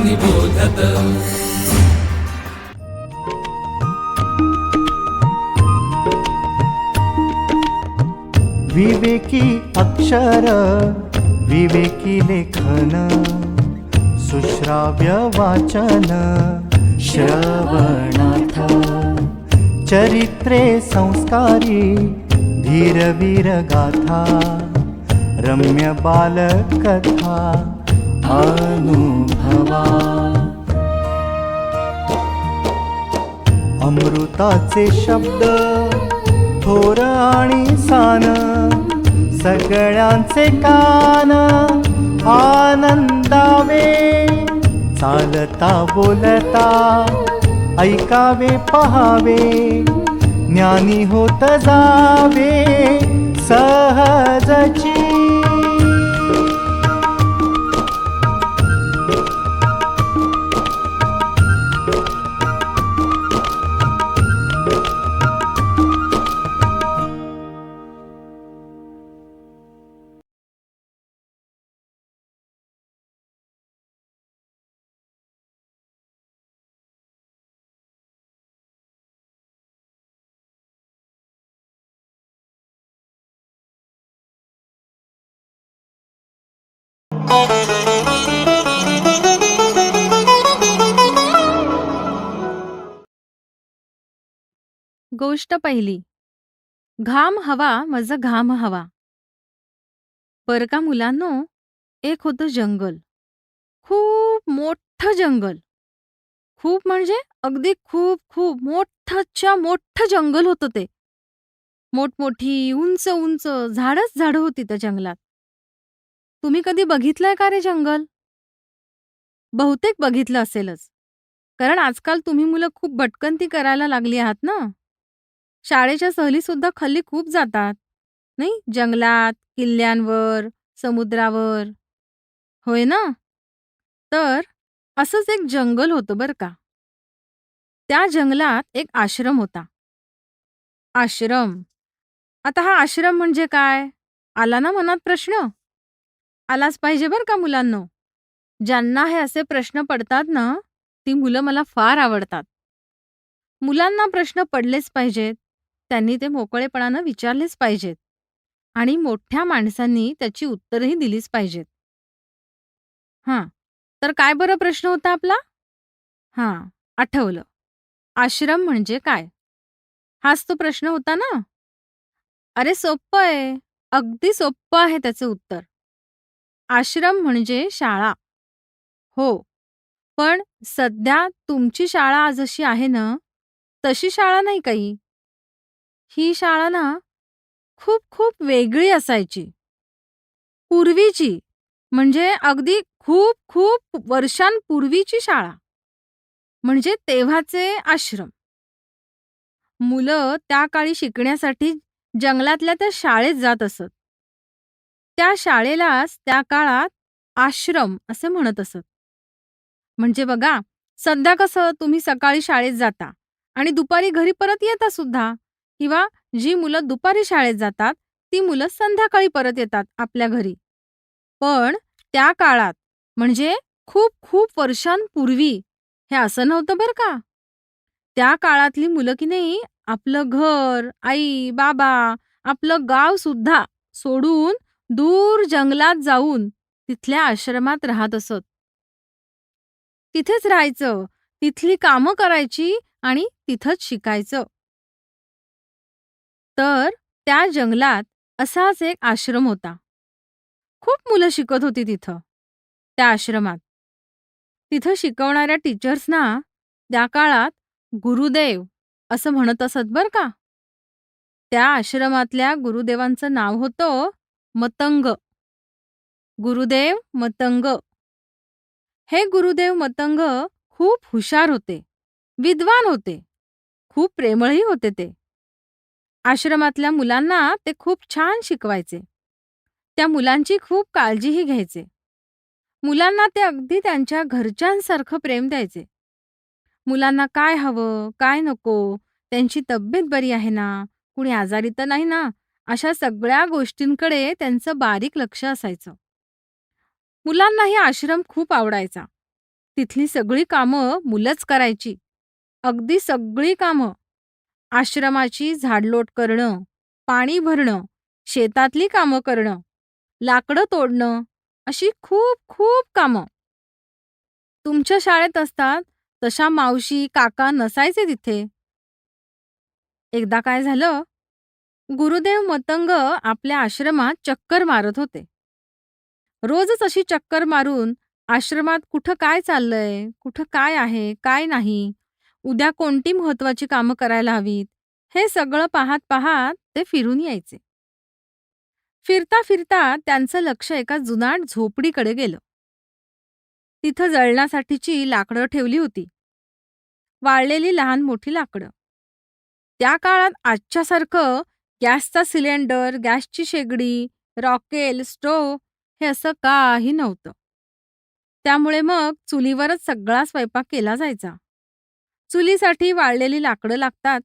निबोधत। विवेकी अक्षर विवेकी लेखन सुश्राव्य वाचन श्रवणार्थ चरित्रे संस्कारी धीरवीर गाथा रम्य बालकथा अनुभवा अमृताचे शब्द थोर आणि सान सगळ्यांचे कान आनंदावे चालता बोलता ऐकावे पहावे ज्ञानी होत जावे सहजची। गोष्ट पहिली. घाम हवा मज घाम हवा. बरं का मुलांनो, एक होतं जंगल. खूप मोठं जंगल. खूप म्हणजे अगदी खूप खूप मोठंच्या मोठं जंगल होतं ते. मोठमोठी उंच उंच झाडच झाडं होती त्या जंगलात. तुम्ही कधी बघितलंय का रे जंगल? बहुतेक बघितलं असेलच, कारण आजकाल तुम्ही मुलं खूप भटकंती करायला लागली आहात ना. शाळेच्या सहलीसुद्धा खाली खूप जातात, नाही? जंगलात, किल्ल्यांवर, समुद्रावर. होय ना? तर असंच एक जंगल होतं बरं का. त्या जंगलात एक आश्रम होता. आश्रम. आता हा आश्रम म्हणजे काय? आला ना मनात प्रश्न? आलाच पाहिजे बरं का मुलांनो. ज्यांना हे असे प्रश्न पडतात ना, ती मुलं मला फार आवडतात. मुलांना प्रश्न पडलेच पाहिजेत. त्यांनी ते मोकळेपणानं विचारलेच पाहिजेत. आणि मोठ्या माणसांनी त्याची उत्तरंही दिलीच पाहिजेत. हां, तर काय बरं प्रश्न होता आपला? हां, आठवलं. आश्रम म्हणजे काय? हाच तो प्रश्न होता ना? अरे सोप्पं आहे. अगदी सोप्पं आहे त्याचं उत्तर. आश्रम म्हणजे शाळा. हो, पण सध्या तुमची शाळा जशी आहे ना, तशी शाळा नाही काही. ही शाळा ना खूप खूप वेगळी असायची. पूर्वीची, म्हणजे अगदी खूप खूप वर्षांपूर्वीची शाळा. म्हणजे तेव्हाचे आश्रम. मुलं त्या काळी शिकण्यासाठी जंगलातल्या त्या शाळेत जात असत. त्या शाळेलाच त्या काळात आश्रम असे म्हणत असत. म्हणजे बघा, सध्या कसं तुम्ही सकाळी शाळेत जाता आणि दुपारी घरी परत येता सुद्धा, किंवा जी मुलं दुपारी शाळेत जातात ती मुलं संध्याकाळी परत येतात आपल्या घरी. पण त्या काळात, म्हणजे खूप खूप वर्षांपूर्वी, हे असं नव्हतं बरं का. त्या काळातली मुलं की नाही, आपलं घर, आई, बाबा, आपलं गाव सुद्धा सोडून दूर जंगलात जाऊन तिथल्या आश्रमात राहत असत. तिथेच राहायचं, तिथली कामं करायची आणि तिथंच शिकायचं. तर त्या जंगलात असाच एक आश्रम होता. खूप मुलं शिकत होती तिथं, त्या आश्रमात. तिथं शिकवणाऱ्या टीचर्सना त्या काळात गुरुदेव असं म्हणत असत बरं का. त्या आश्रमातल्या गुरुदेवांचं नाव होतं मतंग. गुरुदेव मतंग. हे गुरुदेव मतंग खूप हुशार होते, विद्वान होते, खूप प्रेमळही होते ते. आश्रमातल्या मुलांना ते खूप छान शिकवायचे. त्या मुलांची खूप काळजीही घ्यायचे. मुलांना ते अगदी त्यांच्या घरच्यांसारखं प्रेम द्यायचे. मुलांना काय हवं, काय नको, त्यांची तब्येत बरी आहे ना, कुणी आजारी तर नाही ना, अशा सगळ्या गोष्टींकडे त्यांचं बारीक लक्ष असायचं. मुलांनाही आश्रम खूप आवडायचा. तिथली सगळी कामं मुलंच करायची. अगदी सगळी कामं. आश्रमाची झाडलोट करणं, पाणी भरणं, शेतातली कामं करणं, लाकडं तोडणं, अशी खूप खूप कामं. तुमच्या शाळेत असतात तशा मावशी, काका नसायचे तिथे. एकदा काय झालं, गुरुदेव मतंग आपल्या आश्रमात चक्कर मारत होते. रोजच अशी चक्कर मारून आश्रमात कुठं काय चाललंय, कुठं काय आहे, काय नाही, उद्या कोणती महत्वाची कामं करायला हवीत, हे सगळं पाहत पाहत ते फिरून यायचे. फिरता फिरता त्यांचं लक्ष एका जुनाट झोपडीकडे गेलं. तिथं जळणासाठीची लाकडं ठेवली होती, वाळलेली लहान मोठी लाकडं. त्या काळात आजच्यासारखं गॅसचा सिलेंडर, गॅसची शेगडी, रॉकेल, स्टोव्ह हे असं काही नव्हतं. त्यामुळे मग चुलीवरच सगळा स्वयंपाक केला जायचा. चुलीसाठी वाळलेली लाकडं लागतात,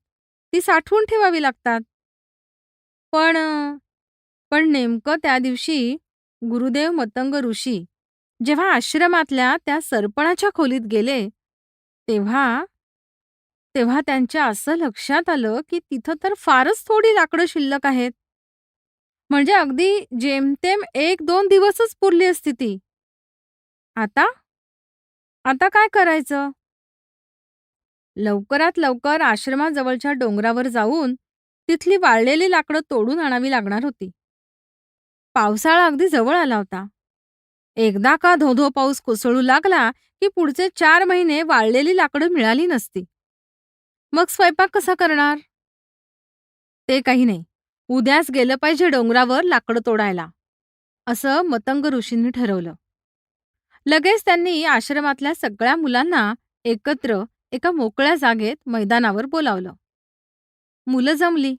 ती साठवून ठेवावी लागतात. पण पण नेमकं त्या दिवशी गुरुदेव मतंग ऋषी जेव्हा आश्रमातल्या त्या सरपणाच्या खोलीत गेले, तेव्हा तेव्हा त्यांच्या असं लक्षात आलं की तिथं तर फारच थोडी लाकडं शिल्लक आहेत. म्हणजे अगदी जेमतेम 1-2 दिवसच पुरली असती ती. आता आता काय करायचं? लवकरात लवकर आश्रमाजवळच्या डोंगरावर जाऊन तिथली वाळलेली लाकडं तोडून आणावी लागणार होती. पावसाळा अगदी जवळ आला होता. एकदा का धो-धो पाऊस कोसळू लागला की पुढचे 4 महिने वाळलेली लाकडं मिळाली नसती. मग स्वयंपाक कसा करणार? ते काही नाही. उद्याच गेलं पाहिजे डोंगरावर लाकडं तोडायला, असं मतंग ऋषींनी ठरवलं. लगेच त्यांनी आश्रमातल्या सगळ्या मुलांना एकत्र एका मोकळ्या जागेत मैदानावर बोलावलं. मुलं जमली.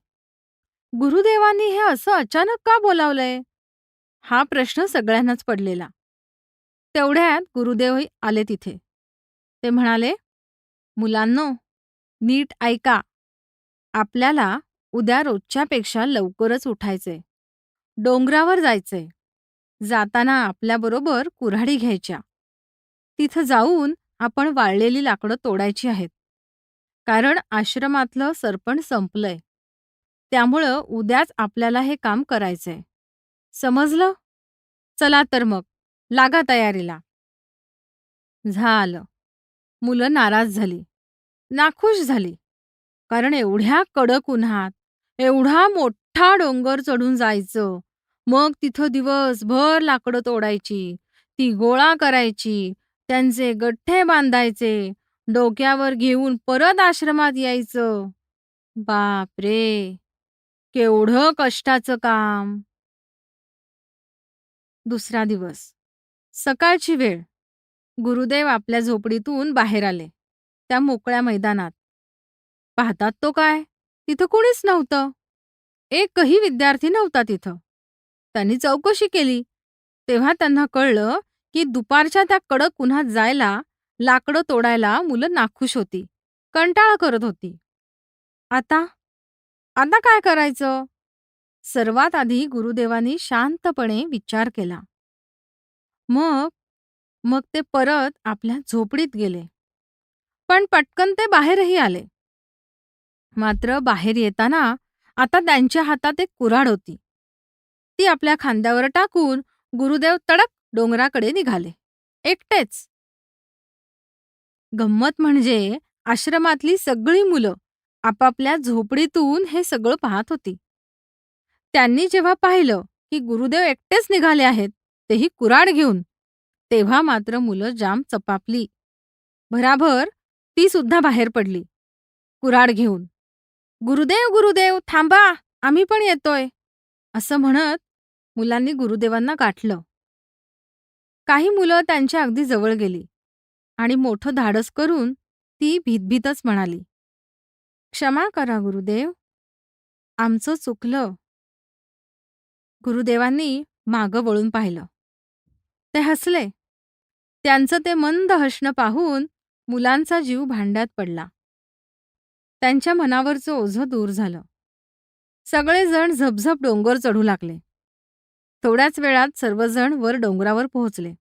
गुरुदेवांनी हे असं अचानक का बोलावलंय? हा प्रश्न सगळ्यांनाच पडलेला. तेवढ्यात गुरुदेव आले तिथे. ते म्हणाले, मुलांनो, नीट ऐका. आपल्याला उद्या रोजच्यापेक्षा लवकरच उठायचंय. डोंगरावर जायचंय. जाताना आपल्याबरोबर कुऱ्हाडी घ्यायच्या. तिथं जाऊन आपण वाळलेली लाकडं तोडायची आहेत. कारण आश्रमातलं सरपण संपलंय. त्यामुळं उद्याच आपल्याला हे काम करायचंय. समजलं? चला तर मग, लागा तयारीला. झालं. मुलं नाराज झाली, नाखुश झाली. कारण एवढ्या कडक उन्हात, एवढा मोठा डोंगर चढून जायचं, मग तिथं दिवसभर लाकडं तोडायची, ती गोळा करायची, त्यांचे गठ्ठे बांधायचे, डोक्यावर घेऊन परत आश्रमात यायचं. बापरे! केवढं कष्टाचं काम. दुसरा दिवस, सकाळची वेळ. गुरुदेव आपल्या झोपडीतून बाहेर आले. त्या मोकळ्या मैदानात पाहतात तो काय, तिथं कुणीच नव्हतं. एकही विद्यार्थी नव्हता तिथं. त्यांनी चौकशी केली. तेव्हा त्यांना कळलं की दुपारच्या त्या कडक उन्हात जायला, लाकडं तोडायला मुलं नाखुश होती, कंटाळा करत होती. आता आता काय करायचं? सर्वात आधी गुरुदेवांनी शांतपणे विचार केला. मग मग ते परत आपल्या झोपडीत गेले. पण पटकन ते बाहेरही आले. मात्र बाहेर येताना आता त्यांच्या हातात एक कुऱ्हाड होती. ती आपल्या खांद्यावर टाकून गुरुदेव तडक डोंगराकडे निघाले. एकटेच. गंमत म्हणजे आश्रमातली सगळी मुलं आपापल्या झोपडीतून हे सगळं पाहत होती. त्यांनी जेव्हा पाहिलं की गुरुदेव एकटेच निघाले आहेत, तेही कुऱ्हाड घेऊन, तेव्हा मात्र मुलं जाम चपापली. भराभर ती सुद्धा बाहेर पडली, कुऱ्हाड घेऊन. "गुरुदेव, गुरुदेव, थांबा, आम्ही पण येतोय," असं म्हणत मुलांनी गुरुदेवांना गाठलं. काही मुलं त्यांच्या अगदी जवळ गेली आणि मोठं धाडस करून ती भीतभीतच म्हणाली, "क्षमा करा गुरुदेव, आमचं चुकलं." गुरुदेवांनी मागं वळून पाहिलं. ते हसले. त्यांचं ते मंद हसणं पाहून मुलांचा जीव भांड्यात पडला. त्यांच्या मनावरचं ओझं दूर झालं. सगळेजण झपझप डोंगर चढू लागले. थोड्याच वेळात सर्वजण वर डोंगरावर पोहोचले.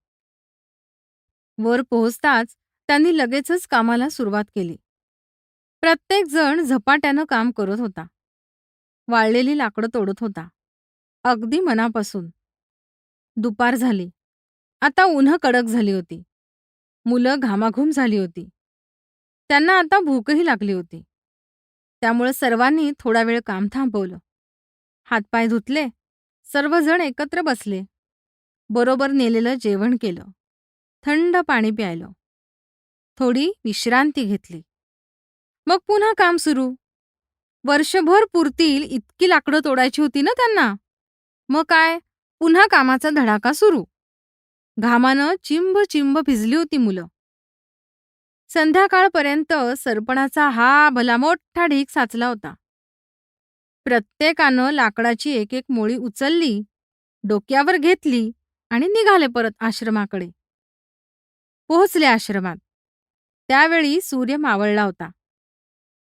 वर पोहोचताच त्यांनी लगेचच कामाला सुरुवात केली. प्रत्येक जण झपाट्यानं काम करत होता. वाळलेली लाकडं तोडत होता, अगदी मनापासून. दुपार झाली. आता उन्हं कडक झाली होती. मुलं घामाघूम झाली होती. त्यांना आता भूकही लागली होती. त्यामुळे सर्वांनी थोडा वेळ काम थांबवलं. हातपाय धुतले. सर्वजण एकत्र बसले. बरोबर नेलेलं जेवण केलं. थंड पाणी प्यायलं. थोडी विश्रांती घेतली. मग पुन्हा काम सुरू. वर्षभर पुरतील इतकी लाकडं तोडायची होती ना त्यांना. मग काय, पुन्हा कामाचा धडाका सुरू. घामानं चिंब चिंब भिजली होती मुलं. संध्याकाळपर्यंत सरपणाचा हा भला मोठा ढीग साचला होता. प्रत्येकानं लाकडाची एक एक मोळी उचलली, डोक्यावर घेतली आणि निघाले परत आश्रमाकडे. पोहोचले आश्रमात. त्यावेळी सूर्य मावळला होता.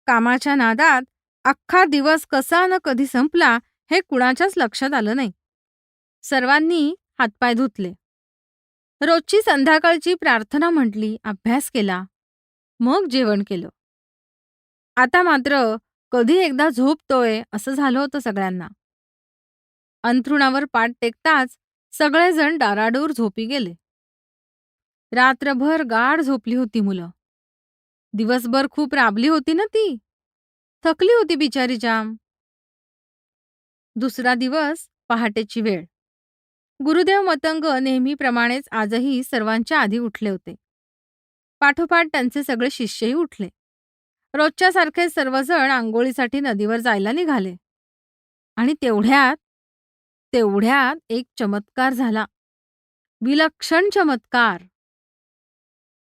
कामाच्या नादात अख्खा दिवस कसा न कधी संपला हे कुणाच्याच लक्षात आलं नाही. सर्वांनी हातपाय धुतले. रोजची संध्याकाळची प्रार्थना म्हटली, अभ्यास केला, मग जेवण केलं. आता मात्र कधी एकदा झोपतोय असं झालं होतं सगळ्यांना. अंथरुणावर पाठ टेकताच सगळेजण डाराडूर झोपी गेले. रात्रभर गाढ झोपली होती मुलं. दिवसभर खूप राबली होती ना ती. थकली होती बिचारी जाम. दुसरा दिवस, पहाटेची वेळ. गुरुदेव मतंग नेहमीप्रमाणेच आजही सर्वांच्या आधी उठले होते. पाठोपाठ त्यांचे सगळे शिष्यही उठले. रोजच्यासारखे सर्वजण आंघोळीसाठी नदीवर जायला निघाले. आणि तेवढ्यात तेवढ्यात एक चमत्कार झाला. विलक्षण चमत्कार.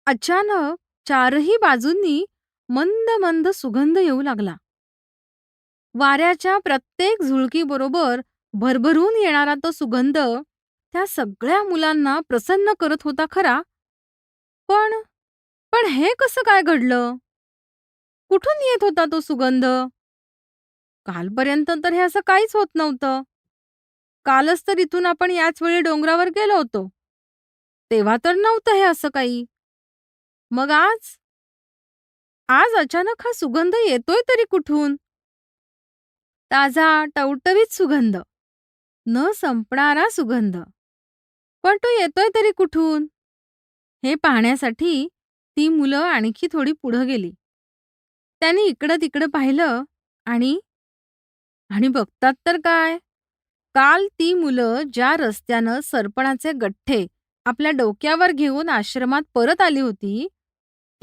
अचानक चारही बाजूंनी मंद मंद सुगंध येऊ लागला. वाऱ्याच्या प्रत्येक झुळकीबरोबर भरभरून येणारा तो सुगंध त्या सगळ्या मुलांना प्रसन्न करत होता खरा. पण पण हे कसं काय घडलं? कुठून येत होता तो सुगंध? कालपर्यंत तर हे असं काहीच होत नव्हतं. कालच तर इथून आपण याच वेळी डोंगरावर गेलो होतो. तेव्हा तर नव्हतं हे असं काही. मग आज आज अचानक हा सुगंध येतोय तरी कुठून? ताजा टवटवीत सुगंध, न संपणारा सुगंध. पण तो येतोय तरी कुठून? हे पाहण्यासाठी ती मुलं आणखी थोडी पुढं गेली. त्यांनी इकडं तिकडं पाहिलं आणि आणि बघतात तर काय, काल ती मुलं ज्या रस्त्यानं सरपणाचे गठ्ठे आपल्या डोक्यावर घेऊन आश्रमात परत आली होती,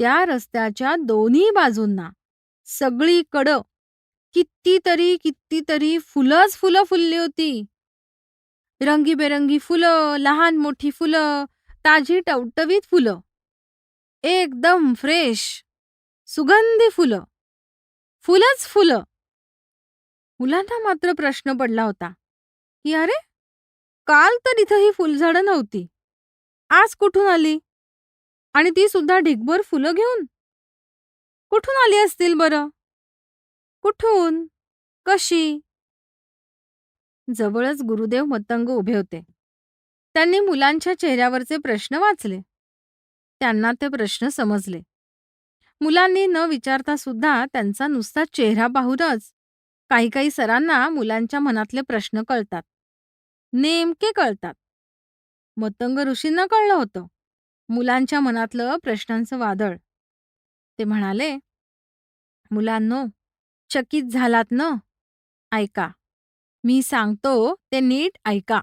त्या रस्त्याच्या दोन्ही बाजूंना सगळीकडं कितीतरी कितीतरी फुलंच फुलं फुलली होती. रंगीबेरंगी फुलं, लहान मोठी फुलं, ताजी टवटवीत फुलं, एकदम फ्रेश, सुगंधी फुलं, फुलंच फुलं. मुलांना मात्र प्रश्न पडला होता की अरे, काल तर इथं ही फुलझाडं नव्हती. आज कुठून आली? आणि ती सुद्धा ढिगभर फुलं घेऊन. कुठून आली असतील बरं? कुठून? कशी? जवळच गुरुदेव मतंग उभे होते. त्यांनी मुलांच्या चेहऱ्यावरचे प्रश्न वाचले. त्यांना ते प्रश्न समजले. मुलांनी न विचारता सुद्धा त्यांचा नुसता चेहरा पाहूनच काही काही सरांना मुलांच्या मनातले प्रश्न कळतात. नेमके कळतात. मतंग ऋषींना कळलं होतं मुलांच्या मनातलं प्रश्नांचं वादळ. ते म्हणाले, मुलांनो, चकित झालात न? ऐका, मी सांगतो ते नीट ऐका.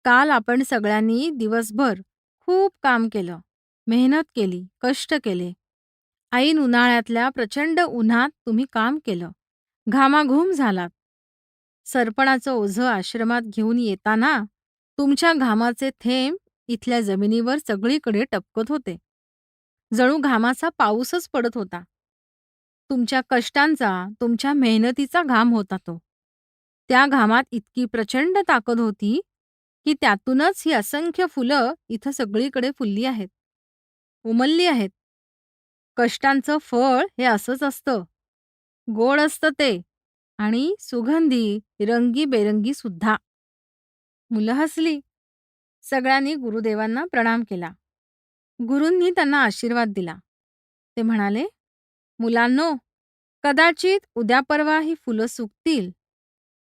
काल आपण सगळ्यांनी दिवसभर खूप काम केलं, मेहनत केली, कष्ट केले. ऐन उन्हाळ्यातल्या प्रचंड उन्हात तुम्ही काम केलं, घामाघूम झालात. सरपणाचं ओझं आश्रमात घेऊन येताना तुमच्या घामाचे थेंब इथल्या जमिनीवर सगळीकडे टपकत होते. जणू घामाचा पाऊसच पडत होता. तुमच्या कष्टांचा, तुमच्या मेहनतीचा घाम होता तो. त्या घामात इतकी प्रचंड ताकद होती की त्यातूनच ही असंख्य फुलं इथं सगळीकडे फुलली आहेत, उमलली आहेत. कष्टांचं फळ हे असंच असतं. गोड असतं ते आणि सुगंधी, रंगीबेरंगी सुद्धा. मुलं हसली. सगळ्यांनी गुरुदेवांना प्रणाम केला. गुरूंनी त्यांना आशीर्वाद दिला. ते म्हणाले, मुलांनो, कदाचित उद्या परवा ही फुलं सुकतील,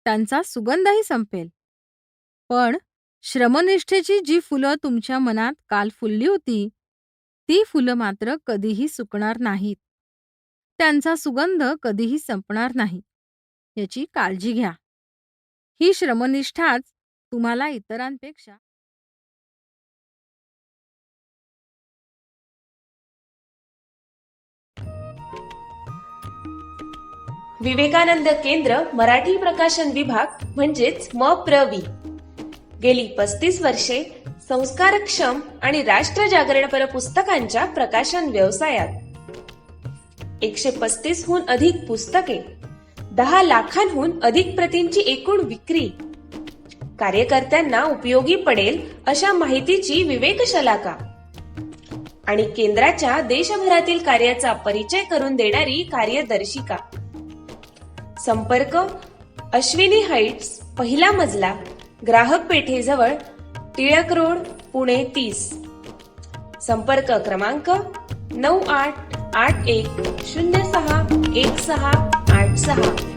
त्यांचा सुगंधही संपेल. पण श्रमनिष्ठेची जी फुलं तुमच्या मनात काल फुलली होती, ती फुलं मात्र कधीही सुकणार नाहीत. त्यांचा सुगंध कधीही संपणार नाही. याची काळजी घ्या. ही श्रमनिष्ठाच तुम्हाला इतरांपेक्षा विवेकानंद केंद्र मराठी प्रकाशन विभाग म्हणजेच MPRV गेली 35 वर्षे संस्कारक्षम आणि राष्ट्र जागरणपर पुस्तकांच्या प्रकाशन व्यवसायात 135 हून अधिक पुस्तके, 10 लाखांहून अधिक प्रतींची एकूण विक्री, कार्यकर्त्यांना उपयोगी पडेल अशा माहितीची विवेकशलाका आणि केंद्राच्या देशभरातील कार्याचा परिचय करून देणारी कार्यदर्शिका. संपर्क अश्विनी हाईट्स, पहिला मजला, ग्राहक पेठेजवळ, टिळक रोड, पुणे 30. संपर्क क्रमांक 9881061686.